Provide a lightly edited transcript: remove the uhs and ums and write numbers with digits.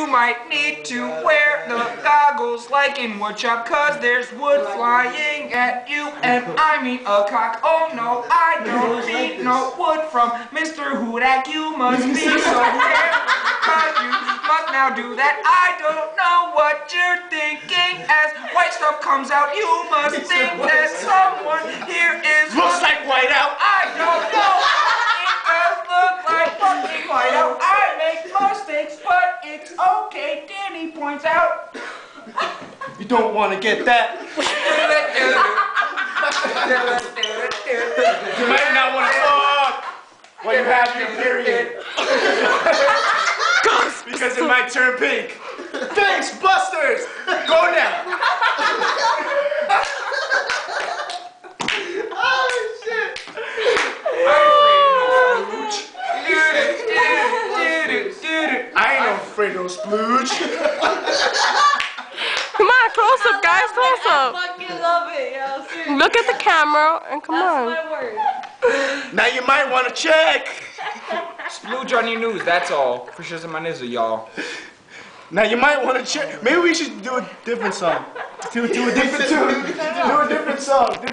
You might need to wear the goggles like in woodshop, cause there's wood flying at you. And I mean a cock. Oh no, I don't need no wood from Mr. Hudak. You must be so careful, cause you must now do that. I don't know what you're thinking. As white stuff comes out, you must think that someone here is looks like white out. I don't know. It does look like fucking white out. I make mistakes, but it's okay. Danny points out. You don't want to get that. You might not want to talk when you have your period. Because it might turn pink. Thanks, Busters! Go now! Oh, shit! I ain't no afraid of no splooge. Come on, close up, guys, close up. I fucking love it, yo. Seriously. Look at the camera and come on. That's my word. Now you might want to check. Splooge on your news, that's all. For shizzle my nizzle, y'all. Now you might want to check. Maybe we should do a different song. Do a different song.